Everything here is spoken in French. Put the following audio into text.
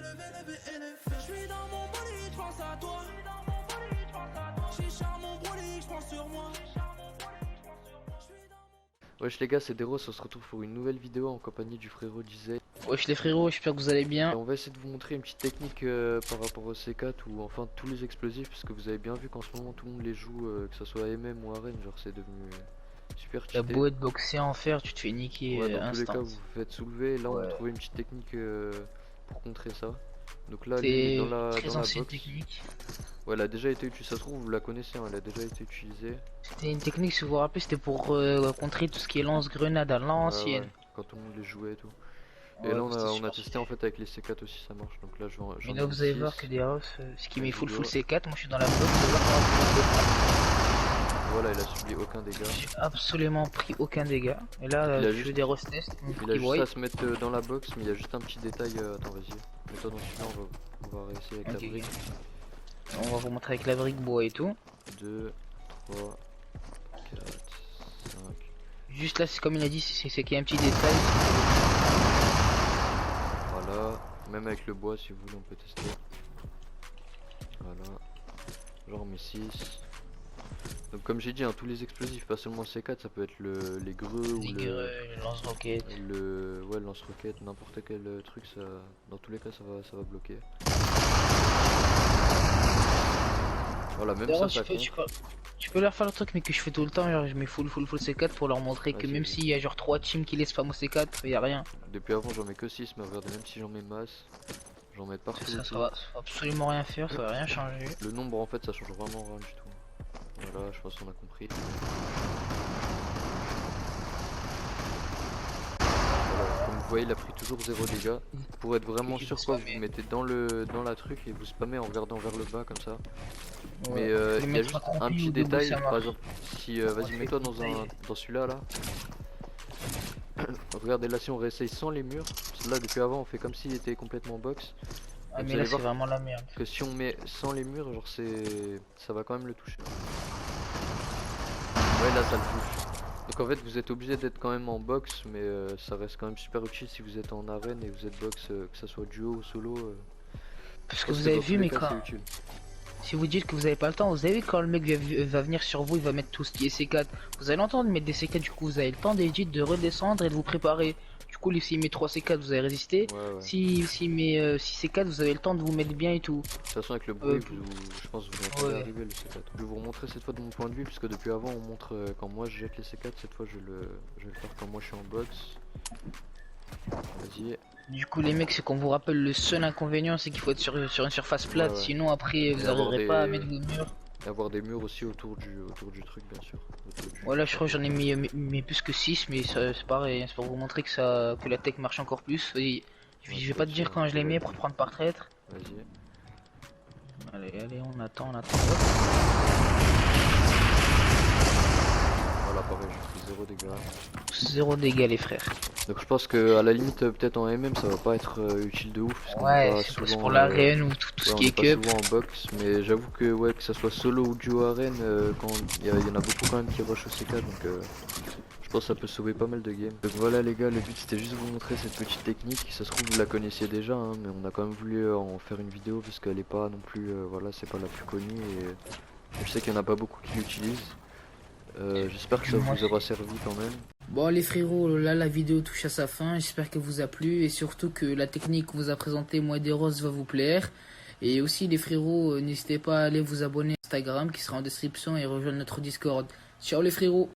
Je suis dans mon bolide, je pense à toi. Chicha mon bolide, je pense sur moi. Wesh les gars, c'est Deros, on se retrouve pour une nouvelle vidéo en compagnie du frérot Disait. Wesh les frérots, j'espère que vous allez bien. Et on va essayer de vous montrer une petite technique par rapport au C4 ou enfin tous les explosifs, parce que vous avez bien vu qu'en ce moment tout le monde les joue, que ce soit MM ou Arène, genre c'est devenu super T'as cheaté. beau être boxé en fer, tu te fais niquer Ouais, dans tous les instant. cas vous vous faites soulever, et là on a Ouais. trouvé une petite technique pour contrer ça. Donc là lui il est C'est dans très la ancienne box. technique. Ouais, elle a déjà été utilisée, ça se trouve vous la connaissez, hein, elle a déjà été utilisée. C'était une technique, si vous vous rappelez, c'était pour contrer tout ce qui est lance-grenade à Ouais, l'ancienne. ouais, quand tout le monde les jouait et tout. Et Ouais, là c'était on a super testé stylé. en fait avec les C4 aussi, ça marche. Donc là Mais j'en là ai vous mis allez voir 6. que des off, ce qui La met full vidéo. C4, moi je suis dans la box, vous allez voir comment Voilà, il a subi aucun dégât. j'ai absolument pris aucun dégât. Et là, Il a je juste- fais des rust tests pour Il a qu'ils juste voient. à se mettre dans la box, mais il y a juste un petit détail. Attends, vas-y. Mets-toi dans celui-là, on va réessayer avec Ok, la brique. on va vous montrer avec la brique bois et tout. 2, 3, 4, 5. Juste là, c'est comme il a dit, c'est qu'il y a un petit détail. Voilà. Même avec le bois, si vous voulez, on peut tester. Voilà. Genre, on met 6. Donc, comme j'ai dit, hein, tous les explosifs, pas seulement C4, ça peut être les greux ou Le lance-roquette. le lance-roquette, n'importe quel truc, ça, dans tous les cas, ça va bloquer. Voilà, même D'ailleurs, ça compte. tu peux leur faire le truc mais que je fais tout le temps, genre je mets full C4 pour leur montrer que Vas-y, même vas-y. s'il y a genre 3 teams qui les spam au C4, y a rien. Depuis avant, j'en mets que 6, mais regardez, même si j'en mets masse, j'en mets partout Ça autour. va absolument rien faire, ça va rien changer. Le nombre, en fait, ça change vraiment rien du tout. Voilà, je pense qu'on a compris. Voilà, comme vous voyez, il a pris toujours 0 dégâts. Pour être vraiment Et sûr, vous quoi, vous spammez. vous mettez dans la truc et vous spammez en regardant vers le bas comme ça. Ouais. Mais Faut les il y a mettre juste accroupis un petit ou debout, détail, ça par marche. exemple, si vas-y, fait mets-toi le détail. dans celui-là là. Regardez là, si on réessaye sans les murs, parce que là depuis avant on fait comme s'il était complètement box. Ah Et vous mais allez là c'est voir vraiment la merde. que si on met sans les murs, genre ça va quand même le toucher. Ouais, là ça le touche. Donc en fait vous êtes obligé d'être quand même en box, mais ça reste quand même super utile si vous êtes en arène et vous êtes box, que ça soit duo ou solo. Parce Je que pense vous avez dans tous vu les mais cas quand... c'est utile. Si vous dites que vous avez pas le temps, vous avez vu quand le mec va venir sur vous, il va mettre tout ce qui est C4. Vous allez entendre mettre des C4, du coup vous avez le temps d'edit, de redescendre et de vous préparer. Du coup s'il met 3 C4 vous allez résister. Ouais, ouais. S'il met 6 C4 vous avez le temps de vous mettre bien et tout. De toute façon avec le bruit, tout- je pense que vous entendez Ouais. arriver le C4. Je vais vous remontrer cette fois de mon point de vue, puisque depuis avant on montre quand moi je jette les C4, cette fois je vais le faire quand moi je suis en box. Vas-y. Du coup les mecs, c'est qu'on vous rappelle, le seul inconvénient c'est qu'il faut être sur une surface plate, Ouais. sinon après vous Et avoir n'arriverez pas à mettre vos murs. Et avoir des murs aussi autour du truc, bien sûr. Voilà, je crois que j'en ai mis plus que 6, mais c'est pareil, c'est pour vous montrer que la tech marche encore plus. Et je vais pas te dire quand je les mets pour prendre par traître. Vas-y. Allez, on attend. Hop. Voilà, pareil, j'ai pris 0 dégâts. 0 dégâts les frères. Donc je pense que à la limite, peut-être en MM, ça va pas être utile de ouf. Parce qu'on est Ouais, pas c'est souvent, pour l'arène ou tout ce on qui est est pas cup. souvent en box, mais j'avoue que ouais, que ça soit solo ou duo arène, quand il y en a beaucoup quand même qui rush au CK, donc je pense que ça peut sauver pas mal de games. Donc voilà les gars, le but c'était juste de vous montrer cette petite technique. Ça se trouve vous la connaissiez déjà, hein, mais on a quand même voulu en faire une vidéo parce qu'elle est pas non plus, voilà, c'est pas la plus connue et je sais qu'il y en a pas beaucoup qui l'utilisent. J'espère que ça vous aura servi quand même. Bon les frérots, là la vidéo touche à sa fin, j'espère qu'elle vous a plu et surtout que la technique qu'on vous a présentée, moi des roses, va vous plaire. Et aussi les frérots, n'hésitez pas à aller vous abonner à Instagram qui sera en description et rejoindre notre Discord. Ciao les frérots!